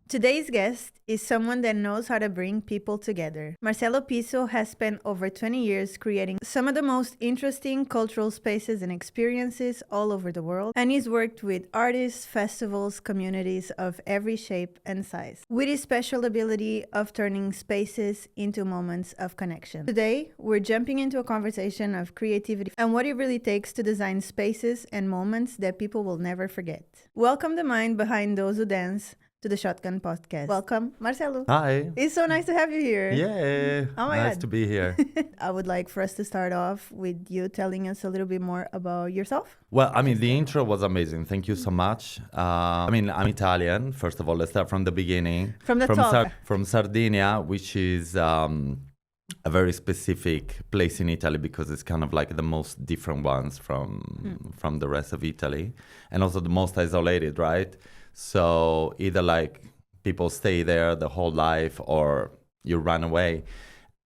Today's guest is someone that knows how to bring people together. Marcello Pisu has spent over 20 years creating some of the most interesting cultural spaces and experiences all over the world, and he's worked with artists, festivals, communities of every shape and size, with his special ability of turning spaces into moments of connection. Today, we're jumping into a conversation of creativity and what it really takes to design spaces and moments that people will never forget. Welcome the mind behind those who dance to the Shotgun Podcast. Welcome, Marcello. Hi. It's so nice to have you here. Yeah. Oh my Nice God. to be here. I would like for us to start off with you telling us a little bit more about yourself. Well, the intro was amazing. Thank you so much. I'm Italian. First of all, let's start from the beginning. From the top. From Sardinia, which is a very specific place in Italy because it's kind of like the most different ones from the rest of Italy, and also the most isolated, right? So either like people stay there the whole life or you run away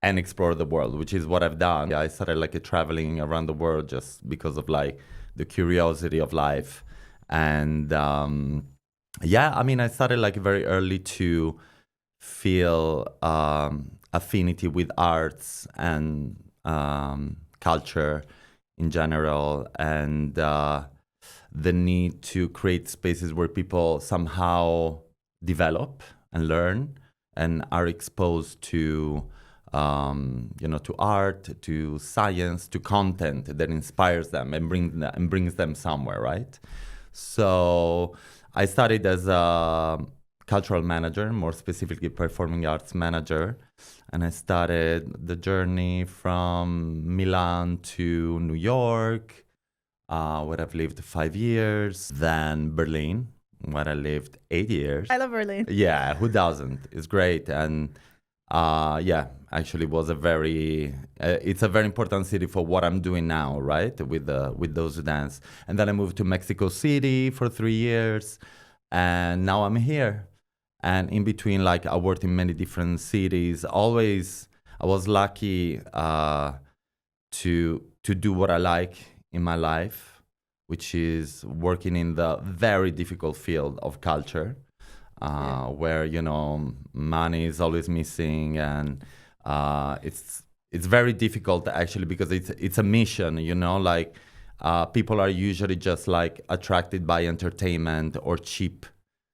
and explore the world, which is what I've done. I started like traveling around the world just because of like the curiosity of life. And I started like very early to feel affinity with arts and culture in general, and the need to create spaces where people somehow develop and learn and are exposed to to art, to science, to content that inspires them and brings them somewhere, right? So I started as a cultural manager, more specifically performing arts manager, and I started the journey from Milan to New York, where I've lived 5 years, then Berlin, where I lived 8 years. I love Berlin. Yeah, who doesn't? It's great. And actually was it's a very important city for what I'm doing now, right? With those who dance. And then I moved to Mexico City for 3 years, and now I'm here. And in between, like, I worked in many different cities. Always, I was lucky to do what I like in my life, which is working in the very difficult field of culture, where money is always missing, and it's very difficult actually because it's a mission. Like people are usually just like attracted by entertainment or cheap,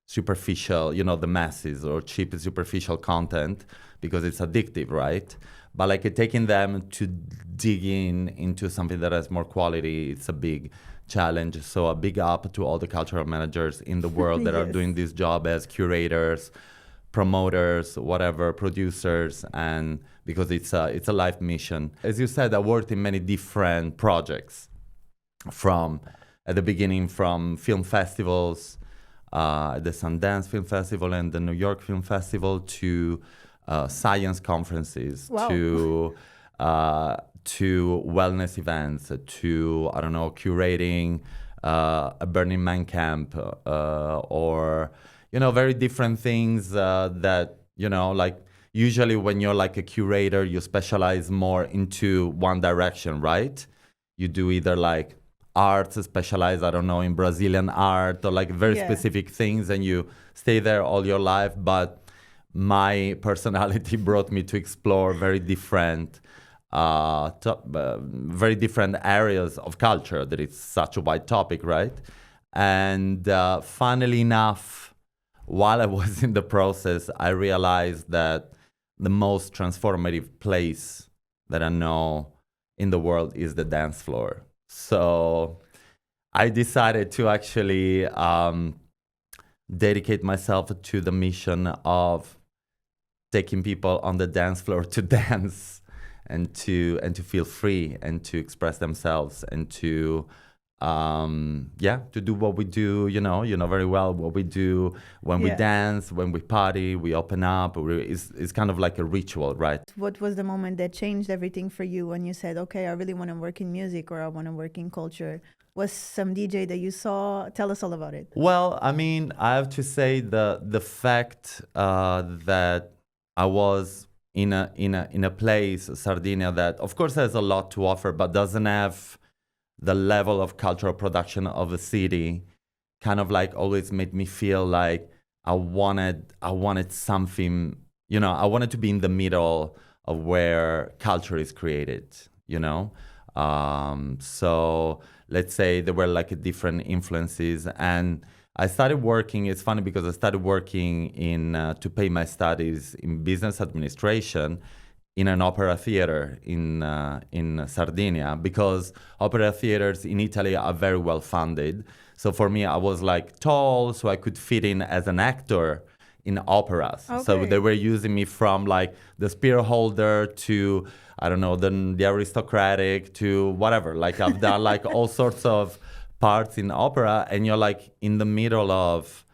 superficial, the masses, or cheap superficial content because it's addictive, right? But like taking them to dig into something that has more quality, it's a big challenge. So a big up to all the cultural managers in the world that are doing this job as curators, promoters, whatever, producers, and because it's a life mission. As you said, I worked in many different projects, at the beginning from film festivals, the Sundance Film Festival and the New York Film Festival, to science conferences, Wow. to wellness events, to, I don't know, curating a Burning Man camp, or, very different things that, like usually when you're like a curator, you specialize more into one direction, right? You do either like arts, specialize, I don't know, in Brazilian art, or like very specific things, and you stay there all your life. But my personality brought me to explore very different areas of culture, that it's such a wide topic, right? And funnily enough, while I was in the process, I realized that the most transformative place that I know in the world is the dance floor. So I decided to actually dedicate myself to the mission of taking people on the dance floor to dance and to feel free and to express themselves and to do what we do, very well what we do when we dance, when we party, we open up. It's kind of like a ritual, right? What was the moment that changed everything for you when you said, okay, I really want to work in music, or I want to work in culture? Was some DJ that you saw? Tell us all about it. Well, I have to say the fact that I was in a place, Sardinia, that of course has a lot to offer, but doesn't have the level of cultural production of a city, kind of like always made me feel like I wanted something, I wanted to be in the middle of where culture is created, you know. So let's say there were like different influences, and I started working. It's funny because I started working in to pay my studies in business administration in an opera theater in Sardinia, because opera theaters in Italy are very well funded. So for me, I was like tall, so I could fit in as an actor in operas. So they Okay. were using me from like the spear holder to, I don't know, the aristocratic to whatever. Like I've done like all sorts of parts in opera, and you're like in the middle of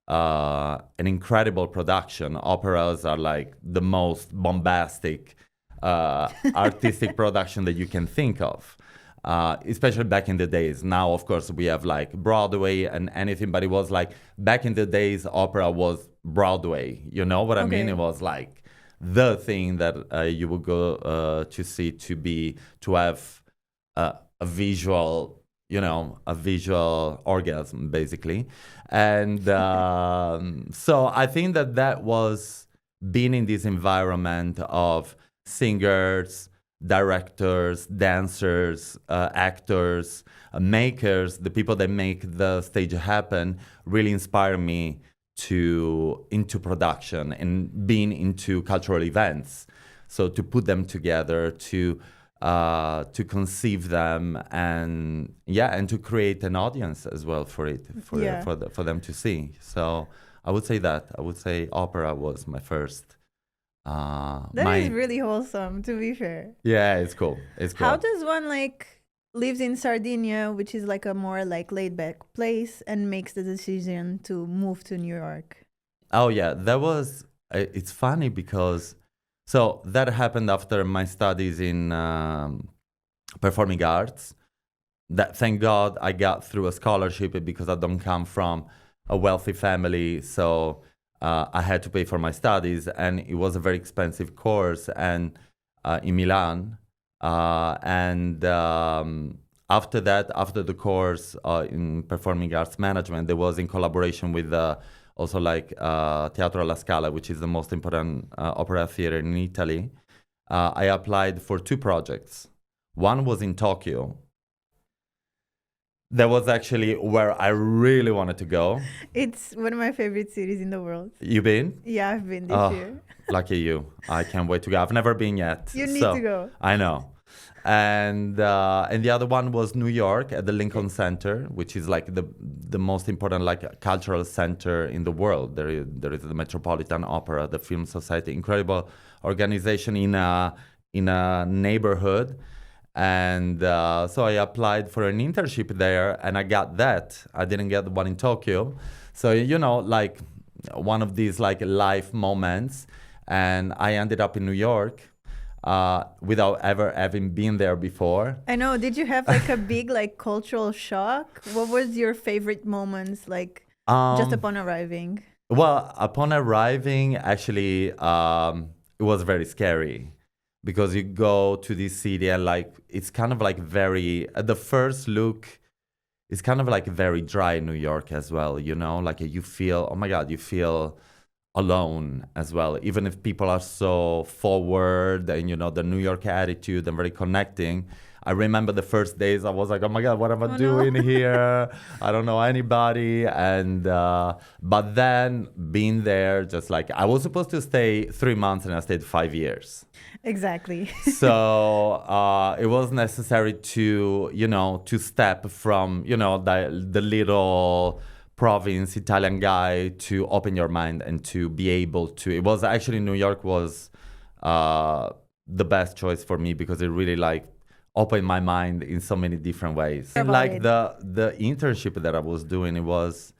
an incredible production. Operas are like the most bombastic artistic production that you can think of. Especially back in the days. Now, of course, we have like Broadway and anything, but it was like back in the days, opera was Broadway. You know what I mean? It Okay. was like the thing that you would go to see to have a visual, a visual orgasm, basically. And so I think that was being in this environment of singers, directors, dancers, actors, makers, the people that make the stage happen, really inspire me to into production and being into cultural events. So to put them together, to conceive them, and yeah, and to create an audience as well for it, Yeah. for them to see. So I would say that I would say opera was my first. That is My really wholesome, to be fair. Yeah, it's cool. It's How cool. does one like lives in Sardinia, which is like a more like laid back place, and makes the decision to move to New York? Oh yeah, that was. It's funny because so that happened after my studies in performing arts. That thank God I got through a scholarship because I don't come from a wealthy family, so I had to pay for my studies, and it was a very expensive course, and in Milan, and after that, after the course in performing arts management, there was in collaboration with also like Teatro alla Scala, which is the most important opera theater in Italy. I applied for two projects. One was in Tokyo. That was actually where I really wanted to go. It's one of my favorite cities in the world. You been? Yeah, I've been this Oh, year. lucky you. I can't wait to go. I've never been yet. You need to So go. I know. And the other one was New York at the Lincoln Center, which is like the most important like cultural center in the world. There is the Metropolitan Opera, the Film Society, incredible organization in a neighborhood. And so I applied for an internship there, and I got that. I didn't get the one in Tokyo. So like one of these like life moments, and I ended up in New York without ever having been there before. I know. Did you have like a big like cultural shock? What was your favorite moments like just Um, upon arriving? well, upon arriving, actually, it was very scary because you go to this city and like it's kind of like very at the first look. It's kind of like very dry in New York as well, like you feel, oh my God, you feel alone as well, even if people are so forward and the New York attitude and very connecting. I remember the first days I was like, oh my God, what am I Oh no. doing here? I don't know anybody. And but then being there, just like I was supposed to stay 3 months and I stayed 5 years. Exactly. So it was necessary to step from the little province Italian guy to open your mind and to be able to. It was actually New York was the best choice for me because it really like opened my mind in so many different ways. And About like it. the internship that I was doing, it was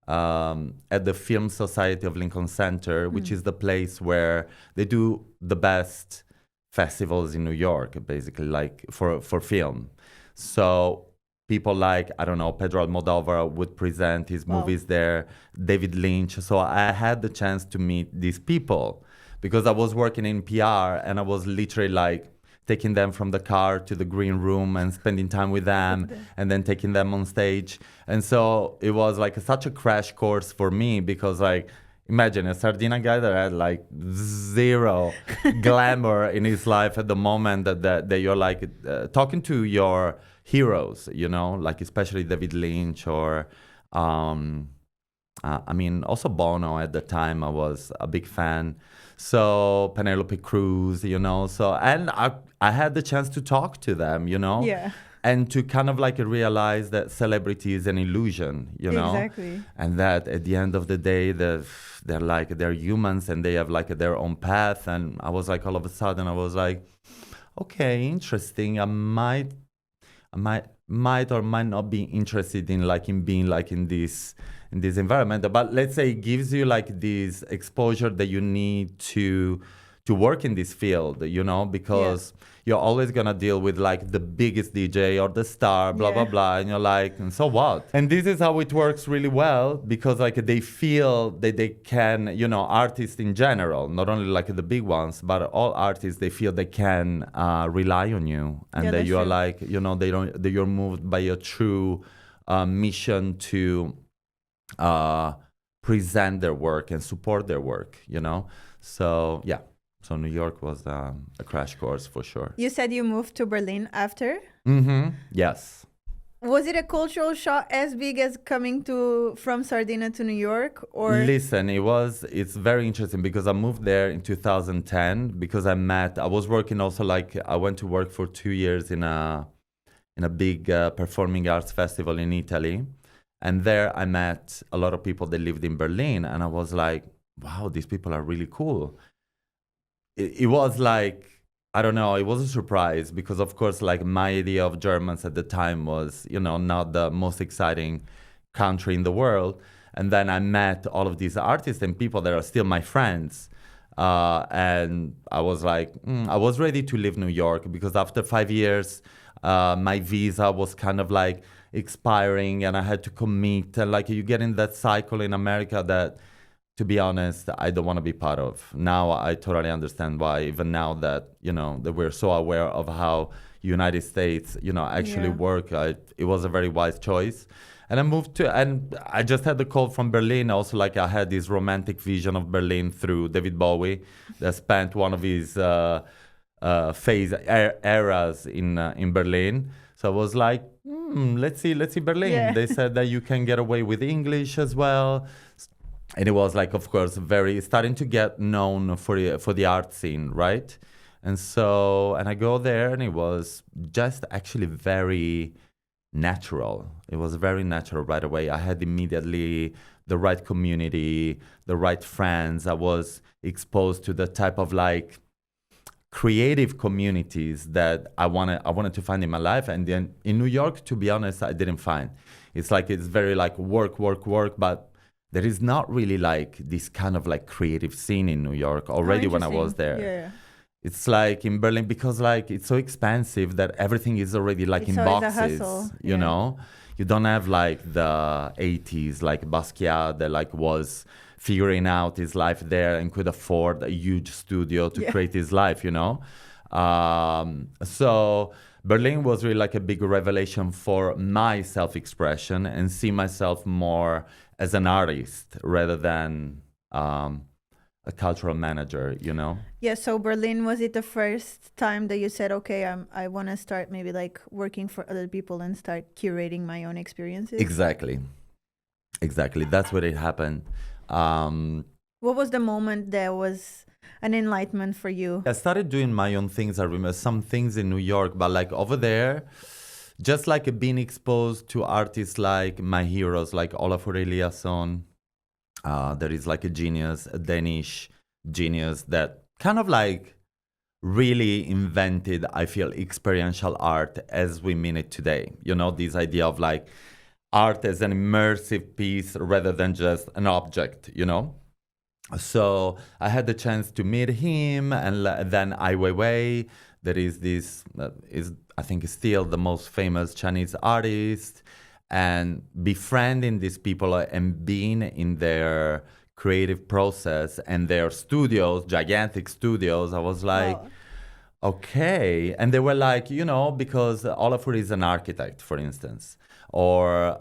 at the Film Society of Lincoln Center, which is the place where they do the best festivals in New York, basically, like for film. So people like, I don't know, Pedro Almodovar would present his Wow. movies there, David Lynch. So I had the chance to meet these people because I was working in PR and I was literally like taking them from the car to the green room and spending time with them and then taking them on stage. And so it was like such a crash course for me because like imagine a Sardinia guy that had like zero glamour in his life at the moment that you're like talking to your heroes, you know, like especially David Lynch or I mean, also Bono at the time, I was a big fan. So Penelope Cruz, you know, so, and I had the chance to talk to them, you know, Yeah. and to kind of like realize that celebrity is an illusion, you know, Exactly. and that at the end of the day, they're humans and they have like their own path. And I was like, all of a sudden, I was like, okay, interesting. I might or might not be interested in like in being like in this environment, but let's say it gives you like this exposure that you need to work in this field, you know, because you're always gonna deal with like the biggest DJ or the star, blah blah Yeah. blah, and you're like, and so what? And this is how it works really well because like they feel that they can, you know, artists in general, not only like the big ones, but all artists, they feel they can rely on you, and Yeah, that that's you are true. like, you know, that you're moved by a true mission to uh, present their work and support their work, you know? So, yeah. So New York was a crash course for sure. You said you moved to Berlin after. Yes. Was it a cultural shock as big as coming to from Sardinia to New York, or? Listen, it's very interesting because I moved there in 2010 because I was working also like, I went to work for 2 years in a big performing arts festival in Italy. And there I met a lot of people that lived in Berlin. And I was like, wow, these people are really cool. It was like, I don't know, it was a surprise because, of course, like my idea of Germans at the time was, you know, not the most exciting country in the world. And then I met all of these artists and people that are still my friends. And I was like, I was ready to leave New York because after 5 years, my visa was kind of like expiring and I had to commit. And like you get in that cycle in America that, to be honest, I don't want to be part of. Now I totally understand why, even now that, you know, that we're so aware of how United States, you know, actually work, it was a very wise choice. And I moved and I just had the call from Berlin. Also, like I had this romantic vision of Berlin through David Bowie that spent one of his eras in Berlin. So I was like, let's see Berlin. Yeah. They said that you can get away with English as well. And it was like, of course, very starting to get known for the art scene, right? And so, and I go there, and it was just actually very natural. It was very natural right away. I had immediately the right community, the right friends. I was exposed to the type of like creative communities that I wanted to find in my life. And then in New York, to be honest, I didn't find. It's like it's very like work, but there is not really like this kind of like creative scene in New York already when I was there. Yeah. It's like in Berlin because like it's so expensive that everything is already like It's in always a boxes, hustle, you yeah. know? You don't have like the 80s like Basquiat that like was figuring out his life there and could afford a huge studio to create his life, you know? So Berlin was really like a big revelation for my self-expression and see myself more as an artist rather than a cultural manager, you know? Yeah, so Berlin, was it the first time that you said, okay, I want to start maybe like working for other people and start curating my own experiences? Exactly. That's what it happened. What was the moment that was an enlightenment for you? I started doing my own things. I remember some things in New York, but like over there, just like being exposed to artists like my heroes, like Olafur Eliasson. There is like a genius, a Danish genius that kind of like really invented, I feel, experiential art as we mean it today. You know, this idea of like art as an immersive piece rather than just an object, you know? So I had the chance to meet him, and then Ai Weiwei. There is this, is I think still the most famous Chinese artist, and befriending these people and being in their creative process and their studios, gigantic studios, I was like, Wow. okay. And they were like, you know, because Olafur is an architect, for instance, or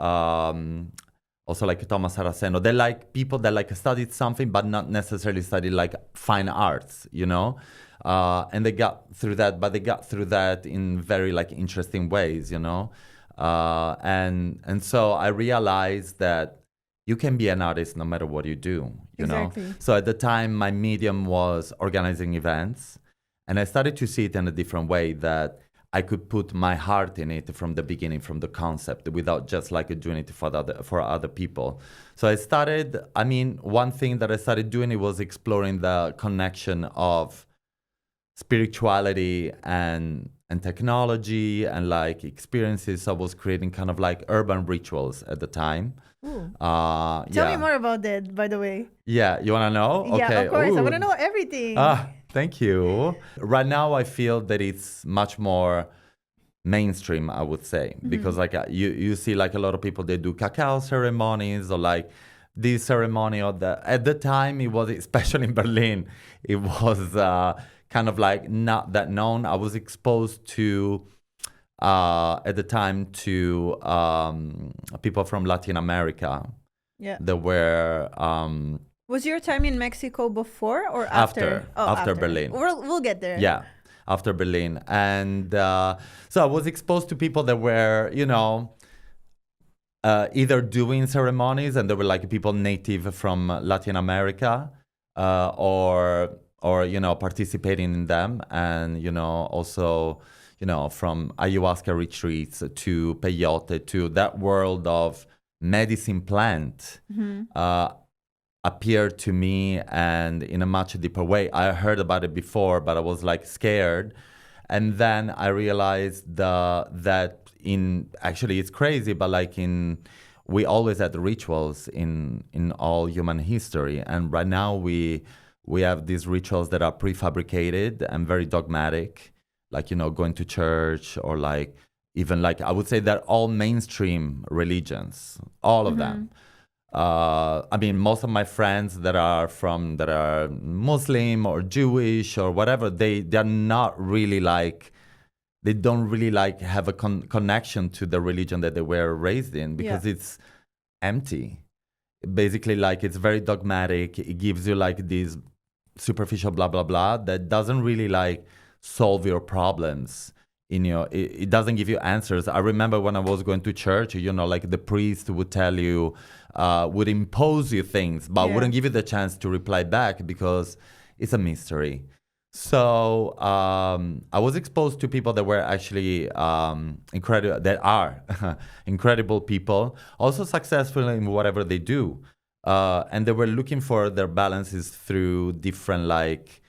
also like Thomas Saraceno. They're like people that like studied something, but not necessarily studied like fine arts, you know? And they got through that, but they got through that in very like interesting ways, you know? And so I realized that you can be an artist no matter what you do, you know? Exactly. So at the time, my medium was organizing events. And I started to see it in a different way, that I could put my heart in it from the beginning, from the concept, without just like doing it for other people. So I started, I mean, one thing that I started doing, it was exploring the connection of spirituality and technology and like experiences. I was creating kind of like urban rituals at the time. Ooh. Yeah. Tell me more about that, by the way. Yeah, you want to know? Yeah, Okay. of course. I Ooh. want to know everything. Thank you. Right now, I feel that it's much more mainstream, I would say, because like you see like a lot of people, they do cacao ceremonies or like this ceremony or at the time it was, especially in Berlin, it was kind of like not that known. I was exposed to at the time to people from Latin America. Yeah. That were Was your time in Mexico before or after? After Berlin. We'll get there. Yeah, after Berlin. And so I was exposed to people that were, you know, either doing ceremonies, and they were like people native from Latin America, or you know, participating in them, and you know, also, you know, from ayahuasca retreats to peyote to that world of medicine plant. Appeared to me, and in a much deeper way. I heard about it before, but I was like scared. And then I realized that actually it's crazy, but like we always had rituals in all human history. And right now we have these rituals that are prefabricated and very dogmatic, like, you know, going to church, or like even like, I would say that all mainstream religions, all of them. I mean, most of my friends that are Muslim or Jewish or whatever, they're not really like, they don't really like have a connection to the religion that they were raised in, because it's empty. Basically, like, it's very dogmatic. It gives you like these superficial blah, blah, blah that doesn't really like solve your problems. It doesn't give you answers. I remember when I was going to church, you know, like the priest would tell you, would impose you things, but wouldn't give you the chance to reply back because it's a mystery. So I was exposed to people that were actually incredible, that are incredible people, also successful in whatever they do. And they were looking for their balances through different like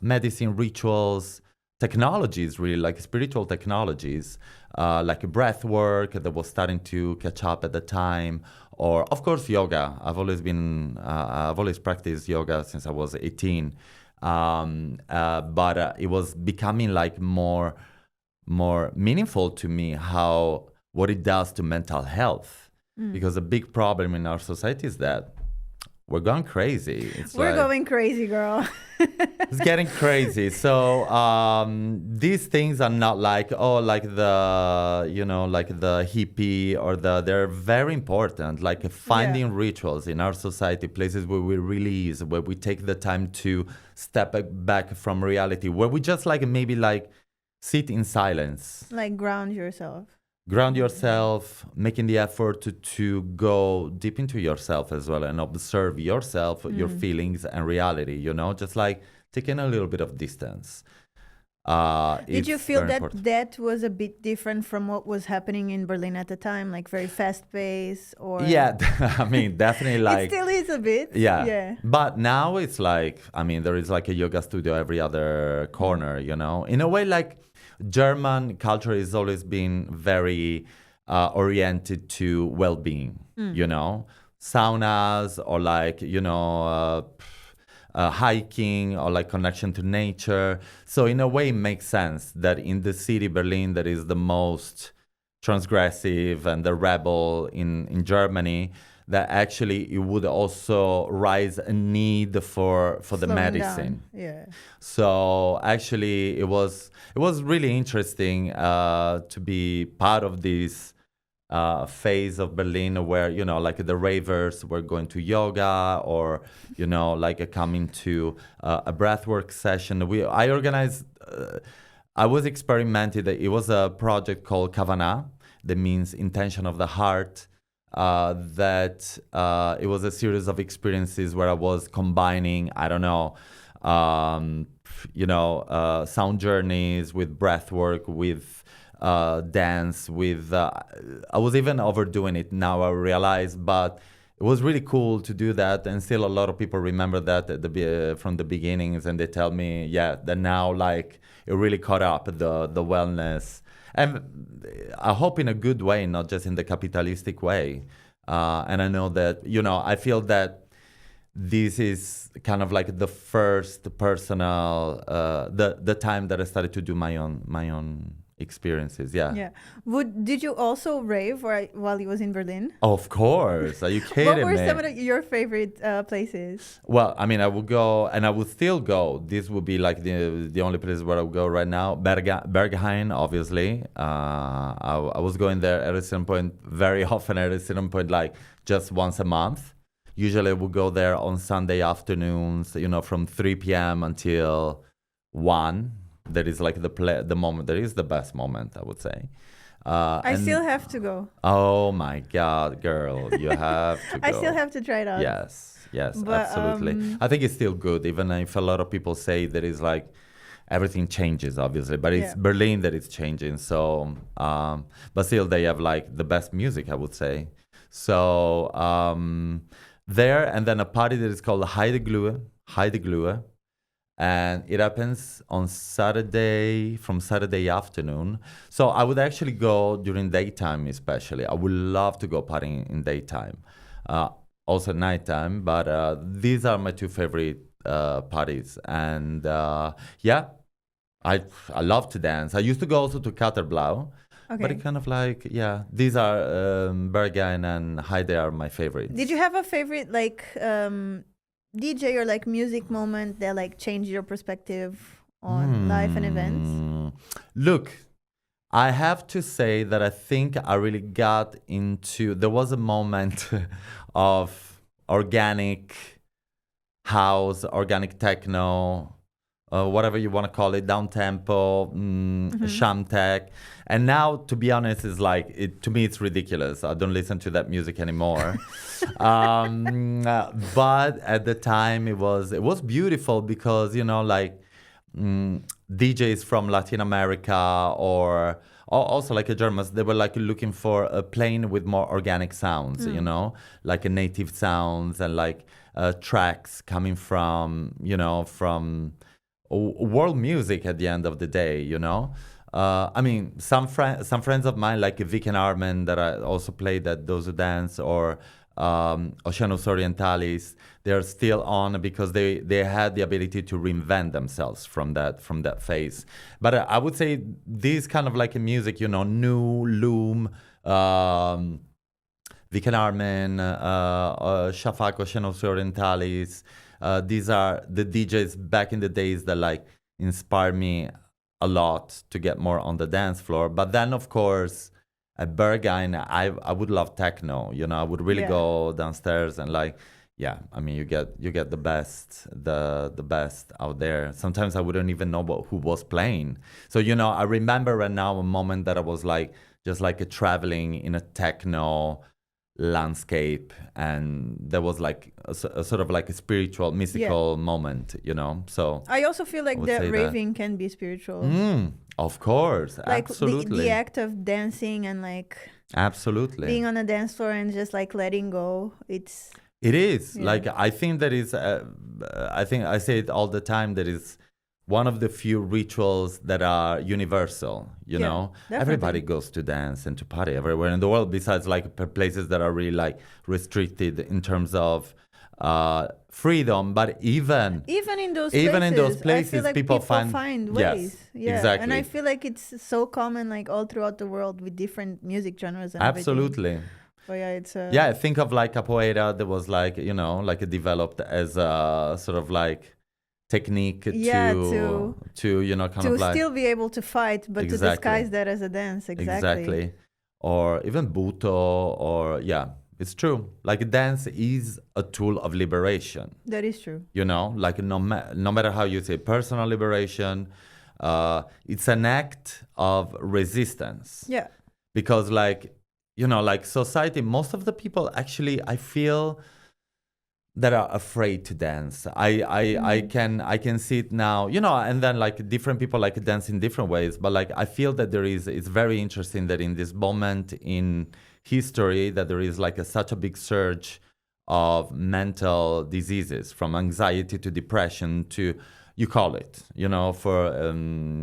medicine rituals, technologies, really like spiritual technologies, like breath work that was starting to catch up at the time, or of course yoga. I've always practiced yoga since I was 18, but it was becoming like more meaningful to me what it does to mental health, because a big problem in our society is that we're going crazy. We're going crazy, girl. It's getting crazy. So these things are not like, like the, you know, like the hippie or they're very important. Like finding rituals in our society, places where we release, where we take the time to step back from reality, where we just like maybe like sit in silence. Like ground yourself, making the effort to go deep into yourself as well and observe yourself, your feelings and reality, you know, just like taking a little bit of distance. Did you feel that was a bit different from what was happening in Berlin at the time, like very fast paced? Or yeah, I mean, definitely like it still is a bit. Yeah. But now it's like, I mean, there is like a yoga studio every other corner, you know, in a way. Like German culture has always been very oriented to well-being, you know, saunas, or like, you know, hiking, or like connection to nature. So in a way, it makes sense that in the city, Berlin, that is the most transgressive and the rebel in Germany, that actually it would also rise a need for the medicine. Down. Yeah. So actually, it was really interesting to be part of this phase of Berlin where, you know, like the ravers were going to yoga or, you know, like coming to a breathwork session. I organized, I was experimenting. It was a project called Kavana, that means intention of the heart. It was a series of experiences where I was combining, I don't know, sound journeys with breath work, with dance, with I was even overdoing it now I realize, but it was really cool to do that, and still a lot of people remember that from the beginnings, and they tell me, yeah, that now like it really caught up the wellness, and I hope in a good way, not just in the capitalistic way. And I know that, you know, I feel that this is kind of like the first personal the time that I started to do my own experiences. Yeah. Did you also rave while you was in Berlin? Of course. Are you kidding me? What were some of your favorite places? Well, I mean, I would go, and I would still go. This would be like the only place where I would go right now. Berghain, obviously. I was going there at a certain point, very often at a certain point, like just once a month. Usually I would go there on Sunday afternoons, you know, from 3 p.m. until 1. That is like the moment. That is the best moment, I would say. I still have to go. Oh my God, girl, you have to go. I still have to try it out. Yes, absolutely. I think it's still good, even if a lot of people say that is like everything changes, obviously, but it's Berlin that is changing. So, but still, they have like the best music, I would say. So there, and then a party that is called Heideglue. And it happens on from Saturday afternoon. So I would actually go during daytime, especially. I would love to go partying in daytime, also nighttime. But these are my two favorite parties. And I love to dance. I used to go also to Katerblau. Okay. But it kind of like, these are Berghain and Heide are my favorites. Did you have a favorite like DJ or like music moment that like changed your perspective on life and events? Look, I have to say that I think I really got into, there was a moment of organic house, organic techno, whatever you want to call it, down tempo, sham tech. And now, to be honest, it's like, to me, it's ridiculous. I don't listen to that music anymore. But at the time, it was beautiful because, you know, like DJs from Latin America or also like Germans, they were like looking for a plane with more organic sounds, you know, like a native sounds and like tracks coming from, you know, from world music at the end of the day, you know. I mean, some friends of mine, like Vic and Armin, that I also played at Those Who Dance, or Oceanos Orientalis, they're still on because they had the ability to reinvent themselves from that phase. But I would say this kind of like a music, you know, new Loom, Vic and Armin, Shafak, Oceanos Orientalis. These are the DJs back in the days that like inspired me a lot to get more on the dance floor. But then, of course, at Berghain, I would love techno. You know, I would really go downstairs and like, I mean, you get the best, the best out there. Sometimes I wouldn't even know who was playing. So, you know, I remember right now a moment that I was like, just like traveling in a techno landscape, and there was like a sort of like a spiritual, mystical moment, you know. So I also feel like that raving can be spiritual. Of course, like absolutely. The act of dancing and like being on a dance floor and just like letting go. It is like, I think that is I think I say it all the time, that is one of the few rituals that are universal, you know. Definitely. Everybody goes to dance and to party everywhere in the world, besides like places that are really like restricted in terms of freedom. But even in those places, like people find ways. Yes, exactly. And I feel like it's so common like all throughout the world with different music genres and absolutely. Everything. But it's think of like capoeira that was like, you know, like developed as a sort of like technique to you know, kind of like to still be able to fight, but to disguise that as a dance. Exactly. or even buto, or yeah, it's true. Like dance is a tool of liberation. That is true. You know, like no matter how you say personal liberation, it's an act of resistance. Yeah. Because like, you know, like society, most of the people actually, I feel, that are afraid to dance. I can see it now, you know, and then like different people like dance in different ways, but like I feel that it's very interesting that in this moment in history that there is like such a big surge of mental diseases, from anxiety to depression to, you call it, you know, for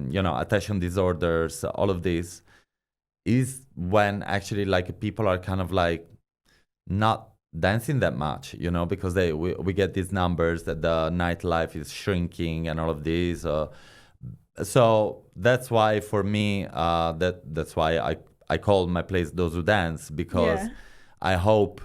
you know, attention disorders, all of this is when actually like people are kind of like not dancing that much, you know, because we get these numbers that the nightlife is shrinking and all of these. So that's why for me, that's why I call my place Those Who Dance, because Yeah. I hope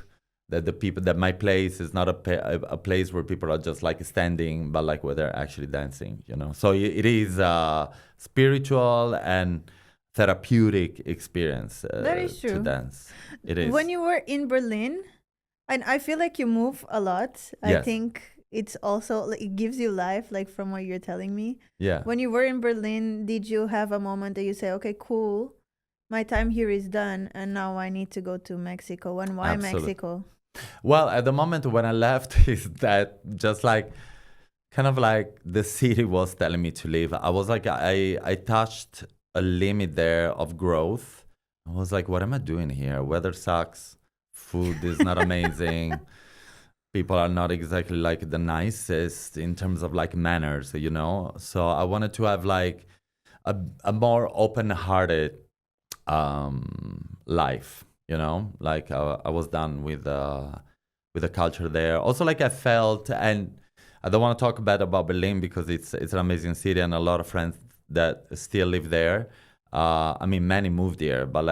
that the people, that my place is not a place where people are just like standing, but like where they're actually dancing, you know. So it is a spiritual and therapeutic experience That is to true. dance. It is. When you were in Berlin, and I feel like you move a lot. I Yes. think it's also like, it gives you life, like from what you're telling me. Yeah. When you were in Berlin, did you have a moment that you say, "Okay, cool, my time here is done, and now I need to go to Mexico"? And why Absolutely. Mexico? Well, at the moment when I left, is that just like kind of like the city was telling me to leave. I was like, I touched a limit there of growth. I was like, what am I doing here? Weather sucks. Food is not amazing. People are not exactly like the nicest in terms of like manners, you know? So I wanted to have like a more open-hearted life, you know? Like I was done with the culture there. Also, like I felt, and I don't want to talk bad about Berlin because it's an amazing city and a lot of friends that still live there. I mean, many moved here, but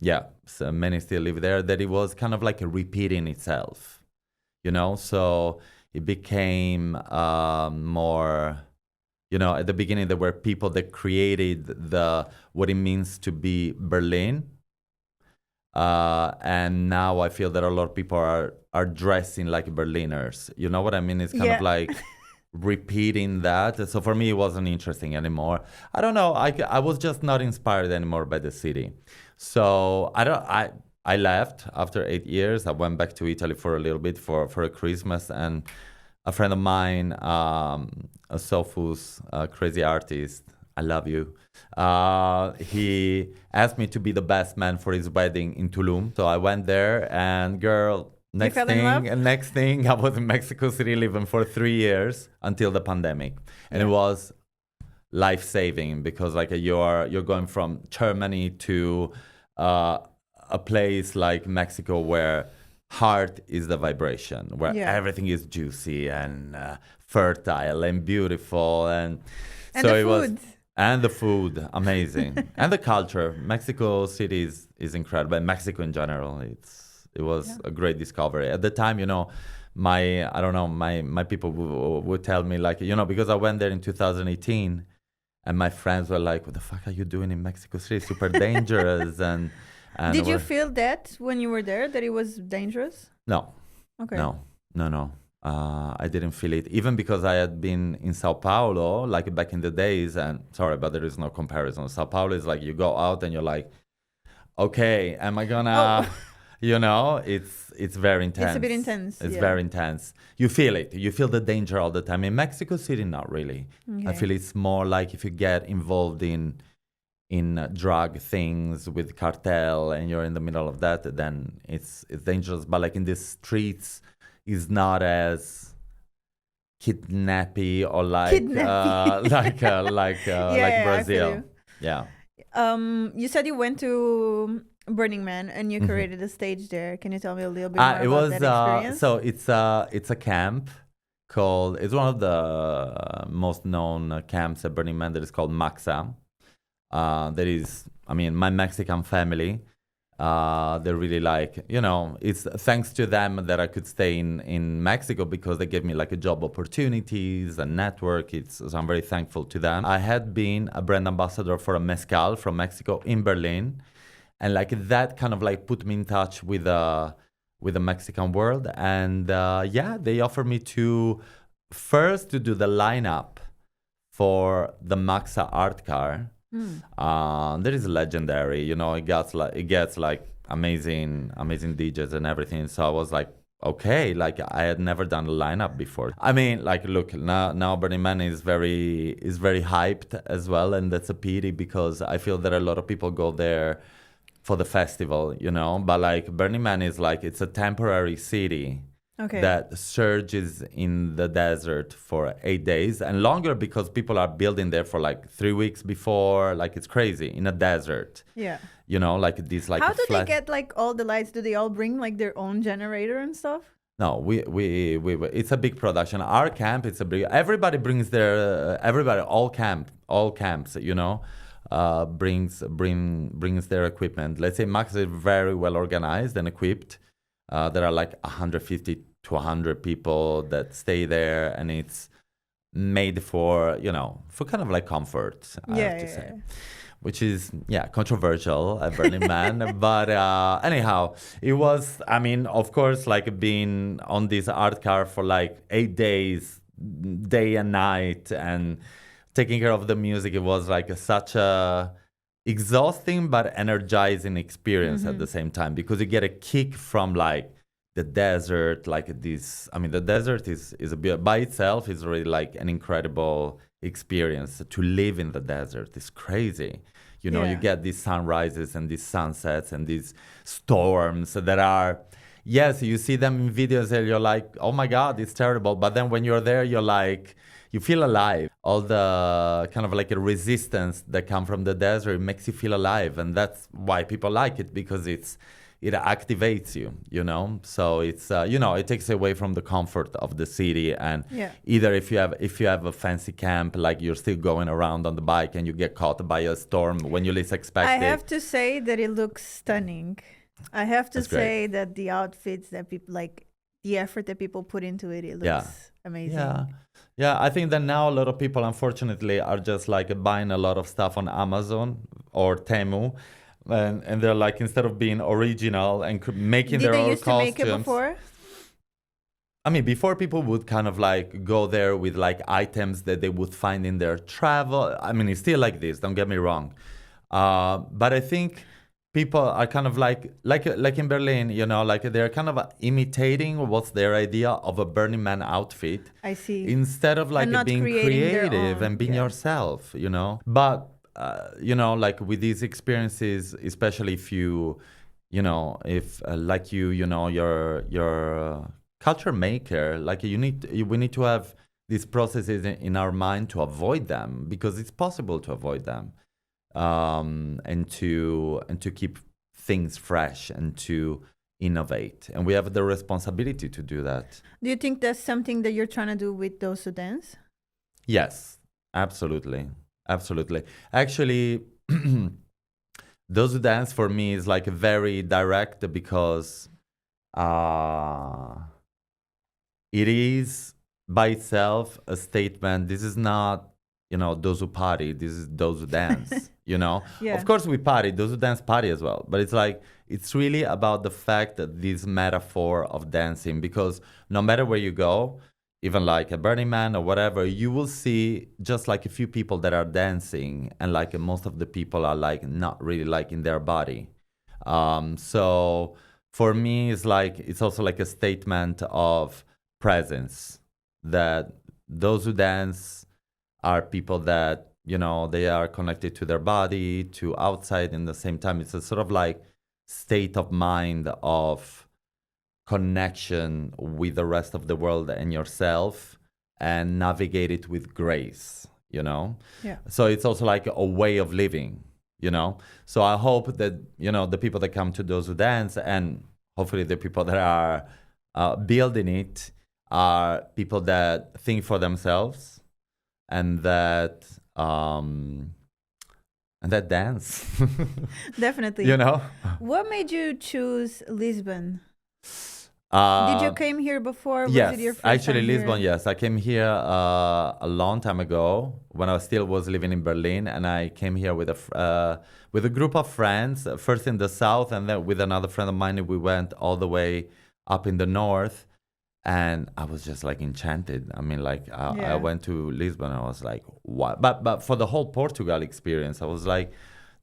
yeah, so many still live there. That it was kind of like a repeating itself, you know. So it became more, you know. At the beginning, there were people that created what it means to be Berlin, and now I feel that a lot of people are dressing like Berliners. You know what I mean? It's kind of like repeating that. So for me, it wasn't interesting anymore. I don't know. I was just not inspired anymore by the city. So I left after 8 years. I went back to Italy for a little bit for a Christmas, and a friend of mine, a Sophus, a crazy artist, I love you. He asked me to be the best man for his wedding in Tulum. So I went there, and girl, next thing, I was in Mexico City living for 3 years until the pandemic, and it was life-saving because like you're going from Germany to a place like Mexico where heart is the vibration, where everything is juicy and fertile and beautiful, and so the it food. was. And the food, amazing. And the culture. Mexico City is incredible. And Mexico in general, it was a great discovery. At the time, you know, my people would tell me like, you know, because I went there in 2018 and my friends were like, what the fuck are you doing in Mexico City? It's super dangerous. And did you feel that when you were there, that it was dangerous? No. Okay. No. I didn't feel it, even because I had been in Sao Paulo, like back in the days, and sorry, but there is no comparison. Sao Paulo is like you go out and you're like, okay, am I gonna, you know, it's very intense. It's a bit intense. It's very intense. You feel it. You feel the danger all the time. In Mexico City, not really. Okay. I feel it's more like if you get involved in drug things with cartel and you're in the middle of that, then it's dangerous. But like in the streets, is not as kidnappy or like Brazil. Yeah. You said you went to Burning Man and you created a stage there. Can you tell me a little bit more about that experience? So it's a camp called. It's one of the most known camps at Burning Man that is called Maxa. That is, I mean, my Mexican family They really like, it's thanks to them that I could stay in Mexico because they gave me like a job opportunities and network. So I'm very thankful to them. I had been a brand ambassador for a mezcal from Mexico in Berlin. And like that kind of like put me in touch with the Mexican world. And yeah, they offered me to do the lineup for the Maxa art car. That is legendary. It gets like amazing DJs and everything. So I was like, okay, like I had never done a lineup before. I mean, like, look, now Burning Man is very hyped as well, and that's a pity because I feel that a lot of people go there for the festival, But like Burning Man is like it's a temporary city Okay. that surges in the desert for 8 days and longer because people are building there for like 3 weeks before. Like it's crazy in a desert. Yeah. Like this like How do they flat. get like all the lights? Do they all bring like their own generator and stuff? No, we it's a big production. Our camp, it's a big. Everybody brings all camps, brings their equipment. Let's say Max is very well organized and equipped. There are like 150 to 100 people that stay there, and it's made for kind of like comfort. I have to say. Which is controversial at Burning Man. But anyhow, it was, I mean, of course, like being on this art car for like 8 days, day and night, and taking care of the music. It was like such a exhausting but energizing experience at the same time, because you get a kick from like the desert, like this. I mean, the desert is a bit by itself is really like an incredible experience. To live in the desert is crazy. You get these sunrises and these sunsets and these storms that are, yes, you see them in videos and you're like, oh my God, it's terrible. But then when you're there, you're like, you feel alive. All the kind of like a resistance that come from the desert makes you feel alive. And that's why people like it, because it activates you, So it's, it takes away from the comfort of the city. And either if you have a fancy camp, like you're still going around on the bike and you get caught by a storm when you least expect it. I have to say that it looks stunning. I have to That's say great. that the outfits that people like, the effort that people put into it, it looks amazing. Yeah, I think that now a lot of people, unfortunately, are just like buying a lot of stuff on Amazon or Temu. And they're like, instead of being original and making Did their they own used to make it costumes. before? I mean, before people would kind of like go there with like items that they would find in their travel. I mean, it's still like this, don't get me wrong. But I think people are kind of like in Berlin, like they're kind of imitating what's their idea of a Burning Man outfit. I see. Instead of like not being creating their creative own, and being yourself, But like with these experiences, especially if if like you're a culture maker, like we need to have these processes in our mind to avoid them, because it's possible to avoid them, and to keep things fresh and to innovate, and we have the responsibility to do that. Do you think that's something that you're trying to do with those who dance? Yes, absolutely. Actually, those who dance for me is like very direct, because it is by itself a statement. This is not, those who party. This is those who dance, Of course we party, those who dance party as well. But it's like, it's really about the fact that this metaphor of dancing, because no matter where you go, even like a Burning Man or whatever, you will see just like a few people that are dancing, and like most of the people are like not really like in their body. So for me, it's also like a statement of presence, that those who dance are people that, they are connected to their body, to outside. In the same time, it's a sort of like state of mind of connection with the rest of the world and yourself, and navigate it with grace, So it's also like a way of living, So I hope that, the people that come to those who dance, and hopefully the people that are building it, are people that think for themselves, and that and that dance. Definitely. You know. What made you choose Lisbon? Did you Uh, came here before? Was it your yes, first actually time Lisbon. here? Yes, I came here a long time ago when I still was living in Berlin, and I came here with a group of friends. First in the south, and then with another friend of mine, we went all the way up in the north, and I was just like enchanted. I mean, like I Yeah. went to Lisbon, and I was like, what? But for the whole Portugal experience, I was like,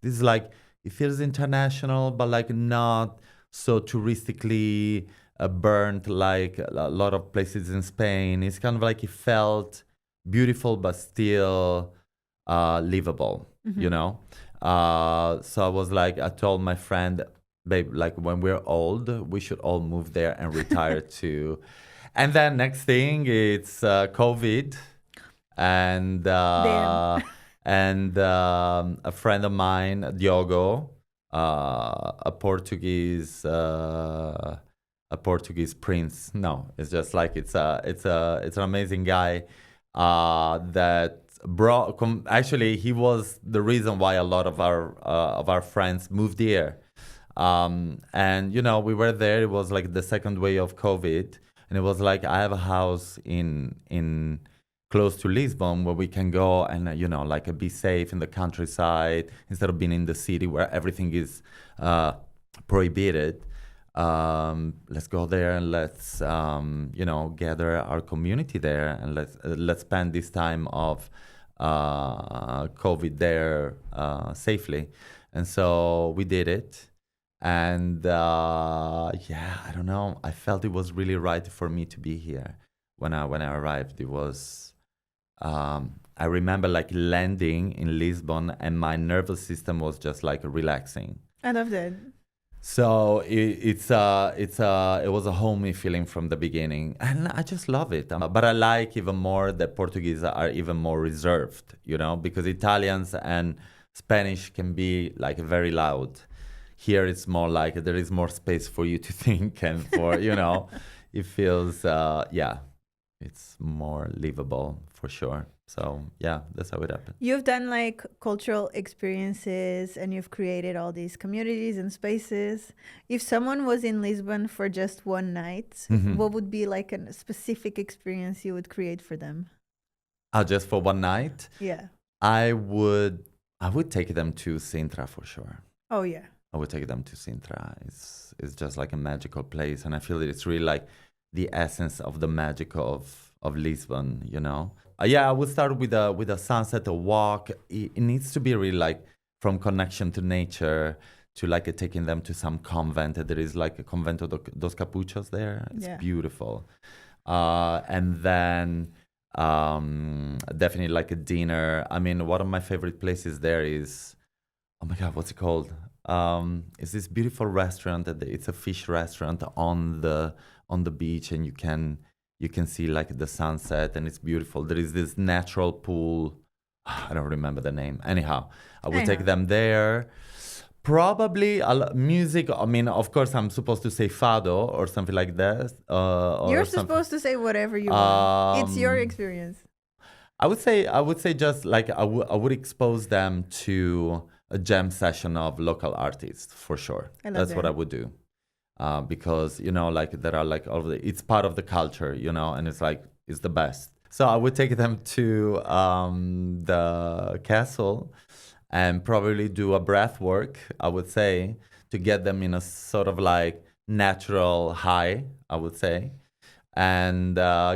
this is like it feels international, but like not so touristically burnt like a lot of places in Spain. It's kind of like it felt beautiful, but still livable. You Hmm. know. So I was like, I told my friend, babe, like when we're old, we should all move there and retire to. And then next thing, it's COVID, and Damn. a friend of mine, Diogo, a Portuguese prince. No, it's just like it's an amazing guy that brought. Actually, he was the reason why a lot of our friends moved here. And you know, we were there. It was like the second wave of COVID, and it was like I have a house in close to Lisbon where we can go and you know like be safe in the countryside instead of being in the city where everything is prohibited. Let's go there and let's you know gather our community there and let's spend this time of COVID there safely. And so we did it. And yeah, I don't know. I felt it was really right for me to be here when I arrived. It was I remember like landing in Lisbon and my nervous system was just like relaxing. I love that. So it was a homey feeling from the beginning, and I just love it. But I like even more that Portuguese are even more reserved, you know, because Italians and Spanish can be like very loud. Here it's more like there is more space for you to think and for you know, it feels yeah, it's more livable for sure. So yeah, that's how it happened. You've done like cultural experiences and you've created all these communities and spaces. If someone was in Lisbon for just one night, Hmm. what would be like a specific experience you would create for them? Just for one night, Yeah. I would I would take them to Sintra for sure. Oh, yeah. I would take them to Sintra. It's just like a magical place, and I feel that it's really like the essence of the magic of Lisbon. You know, yeah. I would start with a sunset, a walk. It needs to be really like from connection to nature to like taking them to some convent. There is like a convento dos Capuchos there. It's Yeah. beautiful, and then definitely like a dinner. I mean, one of my favorite places there is, oh my God, what's it called? It's this beautiful restaurant it's a fish restaurant on the beach, and you can see like the sunset, and it's beautiful. There is this natural pool. I don't remember the name. Anyhow, I would take Anyhow. them there. Probably music. I mean, of course, I'm supposed to say fado or something like that, You're or something. supposed to say whatever you want. It's your Um, experience. I would say just like I would expose them to a jam session of local artists for sure. I love That's what I that. would do. Because you know, like there are like all of the, it's part of the culture, you know, and it's like it's the best. So I would take them to the castle and probably do a breath work, I would say, to get them in a sort of like natural high, I would say, and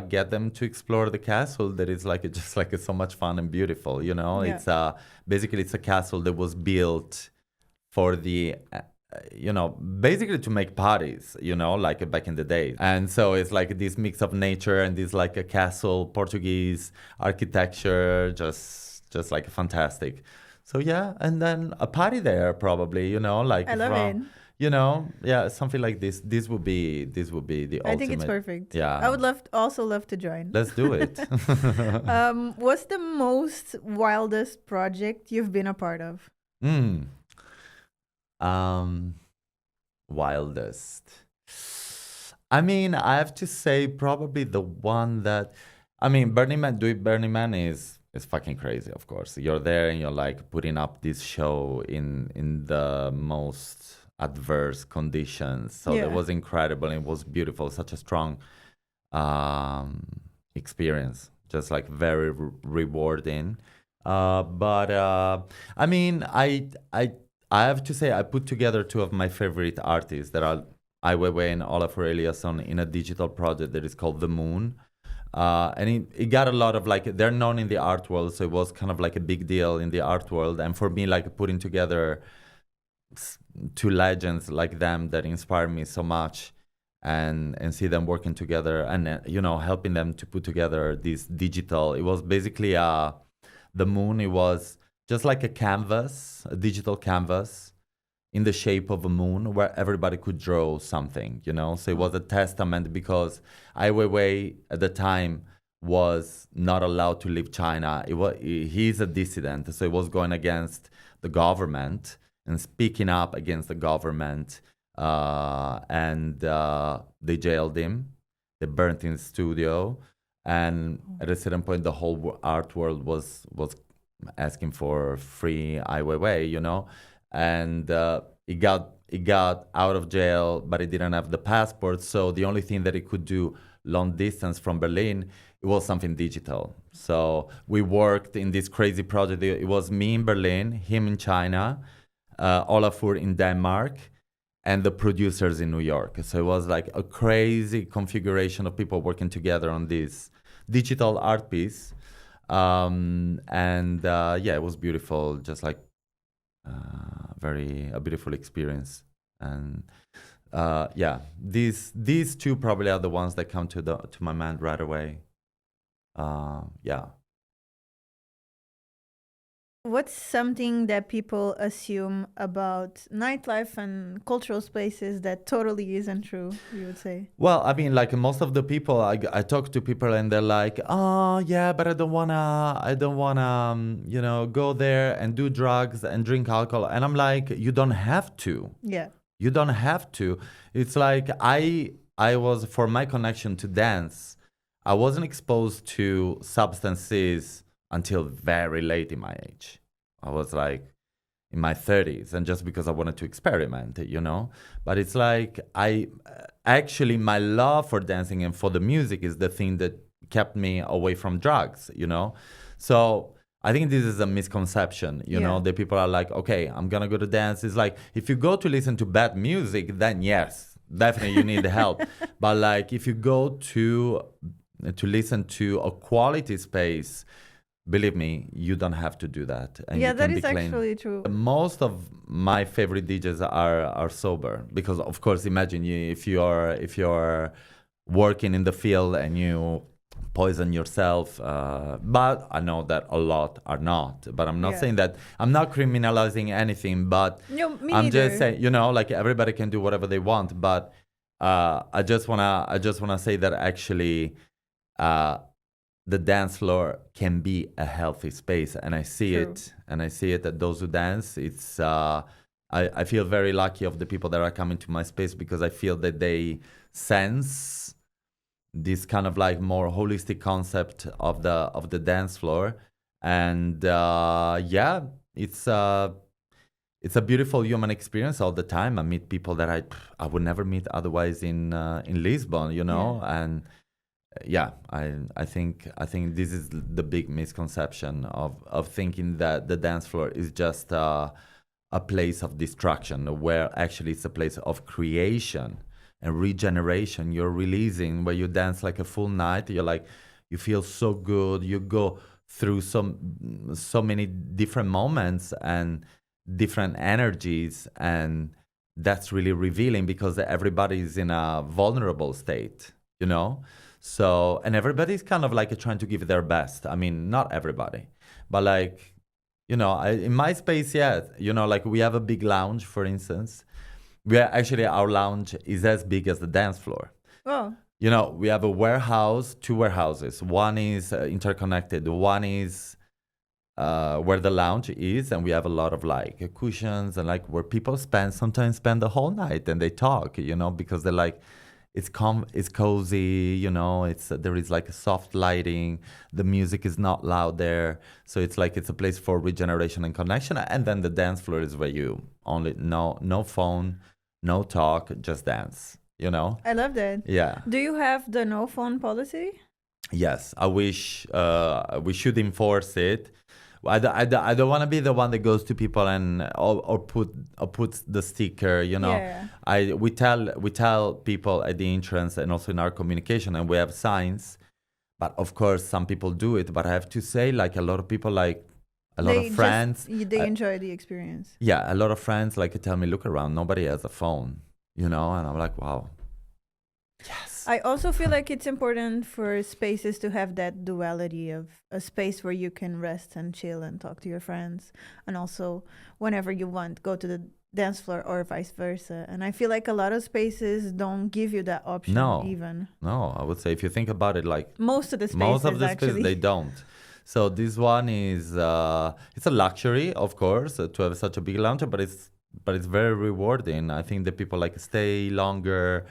get them to explore the castle that is like just like it's so much fun and beautiful, you know. Yeah. It's basically it's a castle that was built for the you know, basically to make parties, you know, like back in the day. And so it's like this mix of nature and this like a castle Portuguese architecture, just like fantastic. So yeah, and then a party there probably, you know, like I love it. from, you know, yeah, something like this. This would be the I think it's ultimate. perfect. Yeah, I would also love to join. let's do it. What's the most wildest project you've been a part of? Mm. Um, Wildest. I mean, I have to say probably the one that, I mean, Burning Man is it's fucking crazy. Of course, you're there and you're like putting up this show in the most adverse conditions. So it Yeah. was incredible. It was beautiful. Such a strong um, experience. Just like very rewarding. But I mean, I have to say I put together two of my favorite artists that are Ai Weiwei and Olaf Eliasson in a digital project that is called The Moon. And it got a lot of like, they're known in the art world, so it was kind of like a big deal in the art world. And for me, like putting together two legends like them that inspire me so much, and see them working together, and helping them to put together this digital. It was basically The Moon. It was just like a canvas, a digital canvas in the shape of a moon where everybody could draw something, So it was a testament because Ai Weiwei at the time was not allowed to leave China. He's a dissident, so it was going against the government and speaking up against the government. And they jailed him. They burnt his studio. And at a certain point, the whole art world was asking for free Ai Weiwei, and he got out of jail, but he didn't have the passport. So the only thing that he could do long distance from Berlin, it was something digital. So we worked in this crazy project. It was me in Berlin, him in China, Olafur in Denmark, and the producers in New York. So it was like a crazy configuration of people working together on this digital art piece. It was beautiful, just like a beautiful experience. And these two probably are the ones that come to my mind right away. What's something that people assume about nightlife and cultural spaces that totally isn't true, you would say? Well, I mean, like most of the people, I talk to people and they're like, oh, yeah, but I don't wanna, go there and do drugs and drink alcohol. And I'm like, you don't have to. Yeah. You don't have to. It's like I was, for my connection to dance, I wasn't exposed to substances until very late in my age. I was like in my 30s, and just because I wanted to experiment, But it's like my love for dancing and for the music is the thing that kept me away from drugs, So I think this is a misconception, that people are like, okay, I'm gonna go to dance. It's like, if you go to listen to bad music, then yes, definitely you need help. But like, if you go to listen to a quality space, believe me, you don't have to do that. And yeah, that is actually true. Most of my favorite DJs are sober, because of course, imagine if you're working in the field and you poison yourself. But I know that a lot are not. But I'm not saying that. I'm not criminalizing anything. But no, I'm just saying, like everybody can do whatever they want. But I just wanna say that actually, the dance floor can be a healthy space, and I see it. And I see it at those who dance. It's I feel very lucky of the people that are coming to my space, because I feel that they sense this kind of like more holistic concept of the dance floor. And it's a beautiful human experience all the time. I meet people that I would never meet otherwise in Lisbon, and I think this is the big misconception of thinking that the dance floor is just a place of destruction, where actually it's a place of creation and regeneration. You're releasing, where you dance like a full night. You're like, you feel so good. You go through so many different moments and different energies, and that's really revealing, because everybody is in a vulnerable state, So, and everybody's kind of like trying to give their best. I mean, not everybody, but like, in my space, like we have a big lounge, for instance. Our lounge is as big as the dance floor. Oh. We have two warehouses. One is interconnected. One is where the lounge is, and we have a lot of like cushions and like where people sometimes spend the whole night and they talk, because they're like, it's cozy, you know. It's there is like a soft lighting. The music is not loud there, so it's like it's a place for regeneration and connection. And then the dance floor is where you only no phone, no talk, just dance. You know? I love that. Yeah. Do you have the no phone policy? Yes, I wish we should enforce it. I don't want to be the one that goes to people and or puts the sticker. You know, Yeah. we tell people at the entrance and also in our communication, and we have signs. But of course, some people do it. But I have to say, like a lot of people, like a lot of friends, They enjoy the experience. yeah, a lot of friends like tell me, look around, nobody has a phone. You know, and I'm like, wow, yes. I also feel like it's important for spaces to have that duality of a space where you can rest and chill and talk to your friends, and also whenever you want, go to the dance floor or vice versa. And I feel like a lot of spaces don't give you that option. No. Even No, I would say if you think about it, like most of the spaces, most of the spaces actually. they don't. So this one is it's a luxury, of course, to have such a big lounge, but it's very rewarding. I think that people like stay longer,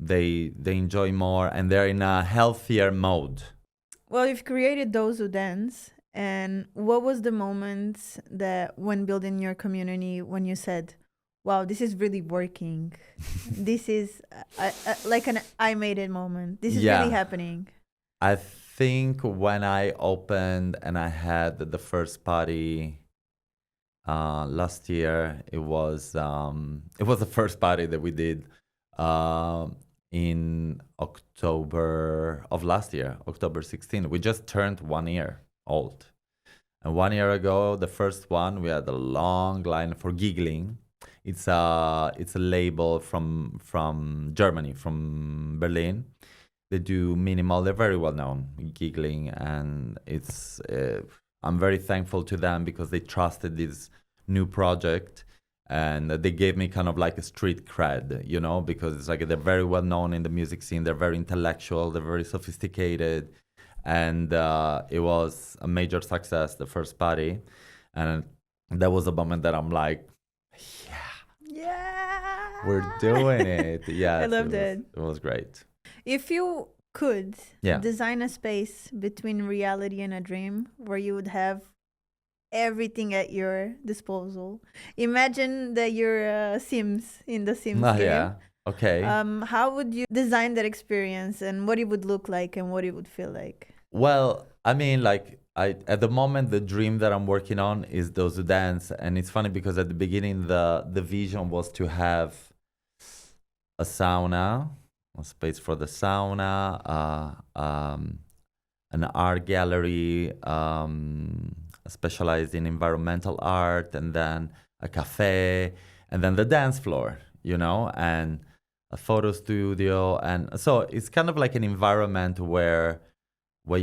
they enjoy more, and they're in a healthier mode. Well, you've created those who dance. And what was the moment that when building your community when you said, wow, this is really working? This is like an I made it moment. This is Yeah. really happening. I think when I opened and I had the first party last year, it was the first party that we did in October of last year, October 16. We just turned 1 year old. And 1 year ago, the first one, we had a long line for Giggling. It's a label from Germany, from Berlin. They do minimal. They're very well known, Giggling, and I'm very thankful to them because they trusted this new project, and they gave me kind of like a street cred, you know, because it's like they're very well known in the music scene. They're very intellectual. They're very sophisticated, and it was a major success, the first party, and that was a moment that I'm like, Yeah. we're doing it. Yeah, I loved it. it. It was great. If you could Yeah. design a space between reality and a dream where you would have everything at your disposal, imagine that you're Sims in the Sims game. Yeah. Okay. How would you design that experience, and what it would look like and what it would feel like? Well, I mean, like at the moment, the dream that I'm working on is those who dance, and it's funny because at the beginning, the vision was to have a sauna, a space for the sauna, an art gallery specialized in environmental art, and then a cafe, and then the dance floor, you know, and a photo studio, and so it's kind of like an environment where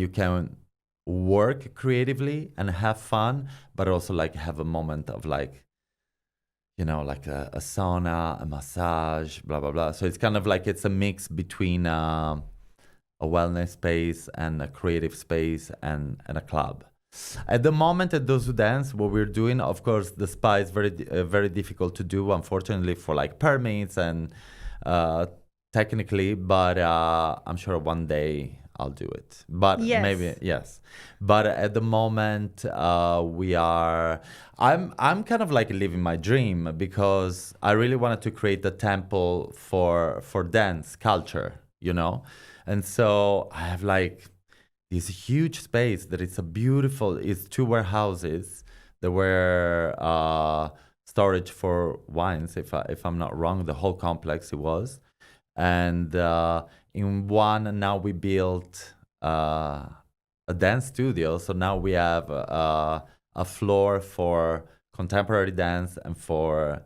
you can work creatively and have fun, but also like have a moment of like, you know, like a sauna, a massage, blah, blah, blah. So it's kind of like it's a mix between a wellness space and a creative space and a club. At the moment, at Those Who Dance, what we're doing, of course, the spa is very difficult to do, unfortunately, for like permits and technically, but I'm sure one day I'll do it. But Yes. maybe, yes. But at the moment, I'm kind of like living my dream because I really wanted to create a temple for dance culture, you know? And so I have like this huge space that it's 2 warehouses. There were storage for wines, if I'm not wrong, the whole complex it was. And in one, now we built a dance studio. So now we have a floor for contemporary dance and for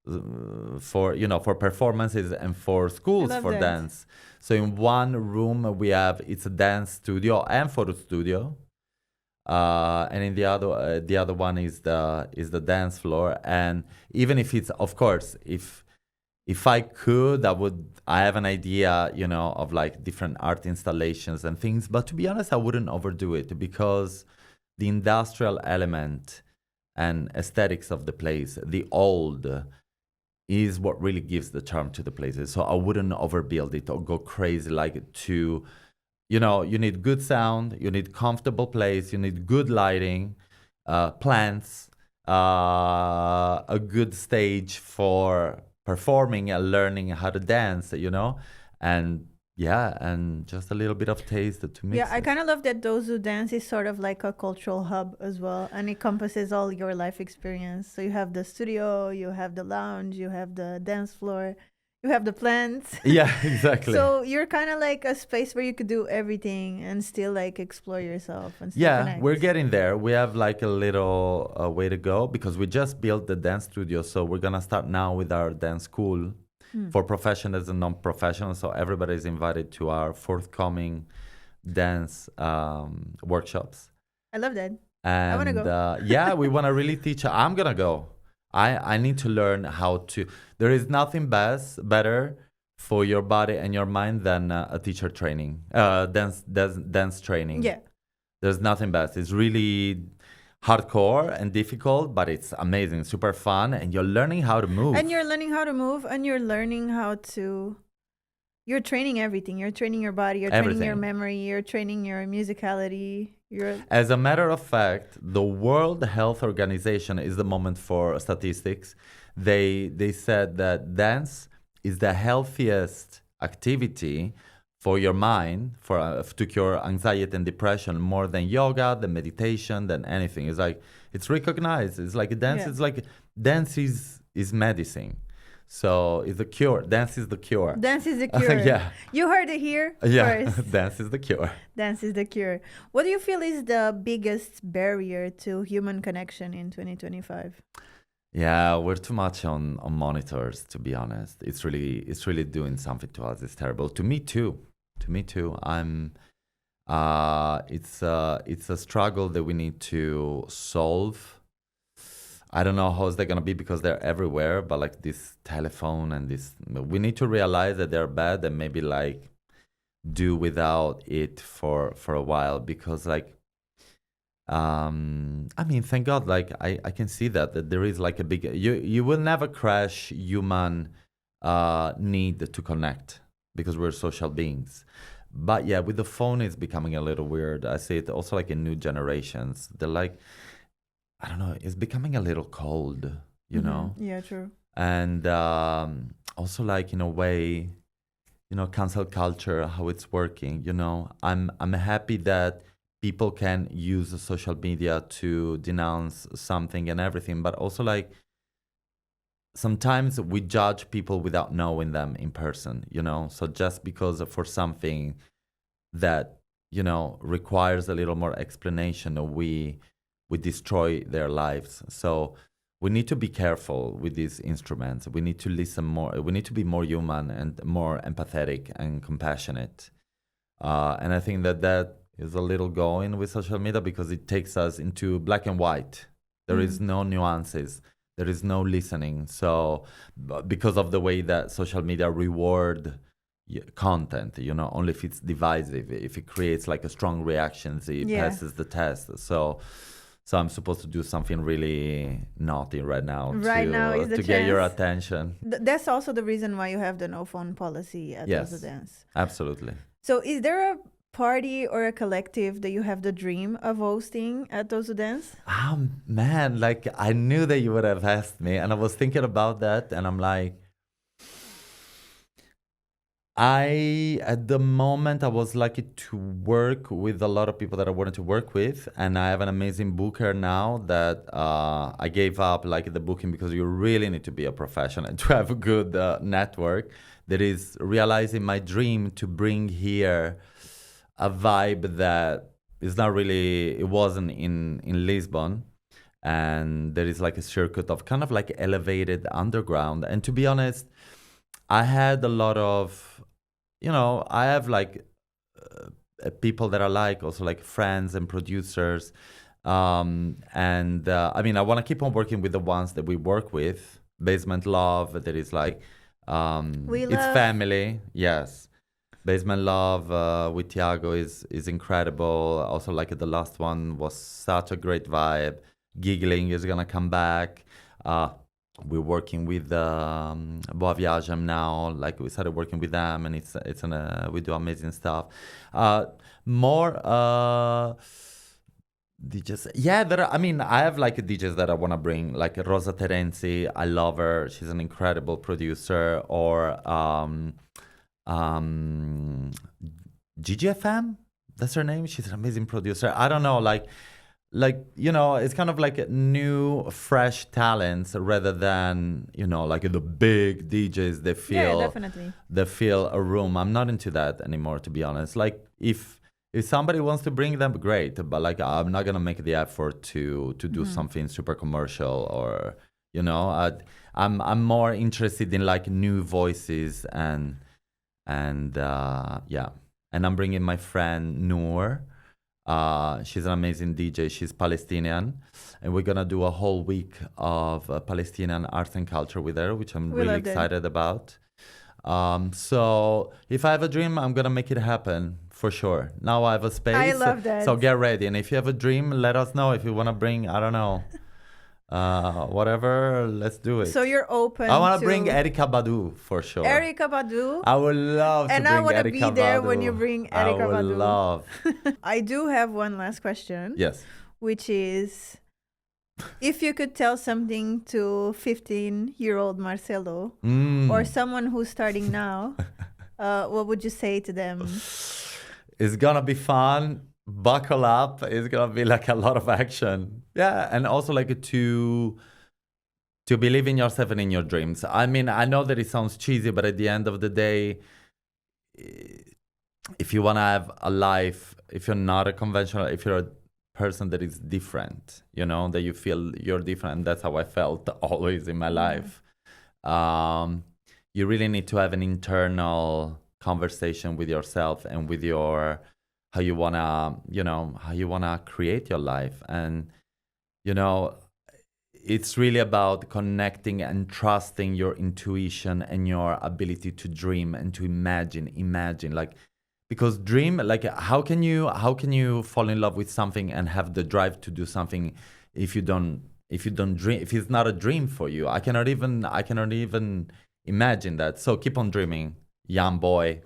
performances and for schools love for that. dance. So in one room it's a dance studio and photo studio, and in the other one is the dance floor. And even if it's, of course, if I could, I have an idea, you know, of like different art installations and things. But to be honest, I wouldn't overdo it because the industrial element and aesthetics of the place, the old, is what really gives the charm to the places. So I wouldn't overbuild it or go crazy you need good sound, you need comfortable place, you need good lighting, plants, a good stage for performing and learning how to dance, and yeah, and just a little bit of taste to mix Yeah, I it. kind of love that Those Who Dance is sort of like a cultural hub as well, and it encompasses all your life experience. So you have the studio, you have the lounge, you have the dance floor, you have the plants. Yeah, exactly. So you're kind of like a space where you could do everything and still like explore yourself and still Yeah, connect. we're getting there. We have like a little way to go because we just built the dance studio. So we're going to start now with our dance school for professionals and non-professionals. So everybody is invited to our forthcoming dance workshops. I love that. And I want to go. yeah, we want to really teach. I'm going to go. I need to learn how to. There is nothing better for your body and your mind than a teacher training, dance training. Yeah. There's nothing best. It's really hardcore and difficult, but it's amazing, super fun, and you're learning how to move. And you're learning how to move, and you're learning how to. You're training everything. You're training your body. You're training your Everything. memory. You're training your musicality. As a matter of fact, the World Health Organization is the moment for statistics. They said that dance is the healthiest activity for your mind, to cure anxiety and depression, more than yoga, than meditation, than anything. It's like it's recognized. It's like dance. Yeah. It's like dance is medicine. So it's a cure. Dance is the cure. Dance is the cure. Yeah. You heard it here Yeah, first. dance is the cure. Dance is the cure. What do you feel is the biggest barrier to human connection in 2025? Yeah, we're too much on monitors, to be honest. It's really doing something to us. It's terrible. To me too. It's a struggle that we need to solve. I don't know how is that gonna be because they're everywhere, but like this telephone and we need to realize that they're bad and maybe like do without it for a while because like I mean, thank God, like I can see that there is like a big you will never crash human need to connect because we're social beings. But yeah, with the phone it's becoming a little weird. I see it also like in new generations. They're like I don't know, it's becoming a little cold, you know? Yeah, true. And also like in a way, cancel culture, how it's working, I'm happy that people can use social media to denounce something and everything, but also like sometimes we judge people without knowing them in person, so just because for something that requires a little more explanation, we destroy their lives. So we need to be careful with these instruments. We need to listen more. We need to be more human and more empathetic and compassionate. And I think that is a little going with social media because it takes us into black and white. There is no nuances. There is no listening. So because of the way that social media reward content, only if it's divisive, if it creates like a strong reactions, it passes the test. So I'm supposed to do something really naughty right now to get your attention. That's also the reason why you have the no phone policy at Those Who Dance. Absolutely. So is there a party or a collective that you have the dream of hosting at Those Who Dance? Man, like I knew that you would have asked me and I was thinking about that and I'm like, at the moment, I was lucky to work with a lot of people that I wanted to work with. And I have an amazing booker now that I gave up like the booking because you really need to be a professional and to have a good network that is realizing my dream to bring here a vibe that is not really, it wasn't in Lisbon. And there is like a circuit of kind of like elevated underground. And to be honest, I had a lot of, I have like people that I like, also like friends and producers. I mean, I want to keep on working with the ones that we work with. Basement Love, that is like, it's family. Yes. Basement Love with Tiago is incredible. Also like the last one was such a great vibe. Giggling is going to come back. we're working with Boa Viagem now. Like we started working with them, and we do amazing stuff. More DJs, yeah. I have like DJs that I want to bring, like Rosa Terenzi. I love her. She's an incredible producer. Or GGFM. That's her name. She's an amazing producer. I don't know, it's kind of like new, fresh talents rather than like the big DJs. definitely. They fill a room. I'm not into that anymore, to be honest. Like if somebody wants to bring them, great. But like I'm not gonna make the effort to do something super commercial or I'm more interested in like new voices and yeah. And I'm bringing my friend Noor. She's an amazing DJ. She's Palestinian, and we're gonna do a whole week of Palestinian art and culture with her, which I'm really excited about. So if I have a dream, I'm gonna make it happen for sure. Now I have a space. I love that. So get ready, and if you have a dream, let us know. If you wanna bring, I don't know, whatever, let's do it. So you're open. I want to bring Erykah Badu for sure. Erykah Badu. I would love to and bring I want to Erykah be there Badu. when you bring Erykah Badu. I would love. I do have one last question. Yes. Which is, if you could tell something to 15-year-old Marcello or someone who's starting now, what would you say to them? It's gonna be fun. Buckle up. It's gonna be like a lot of action. Yeah, and also like to believe in yourself and in your dreams. I mean, I know that it sounds cheesy, but at the end of the day, if you wanna have a life, if you're not a conventional, if you're a person that is different, that you feel you're different, and that's how I felt always in my life. You really need to have an internal conversation with yourself and with how you wanna create your life. And it's really about connecting and trusting your intuition and your ability to dream and to imagine, like, because dream, like, how can you fall in love with something and have the drive to do something if you don't dream, if it's not a dream for you? I cannot even imagine that. So keep on dreaming, young boy.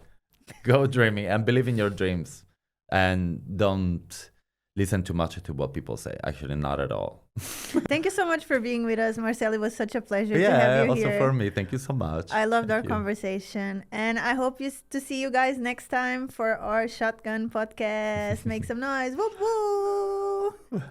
Go dreaming and believe in your dreams, and don't listen too much to what people say. Actually, not at all. Thank you so much for being with us, Marcello. It was such a pleasure to have you here. Yeah, also for me. Thank you so much. I loved our conversation, and I hope to see you guys next time for our Shotgun podcast. Make some noise. Woo woo!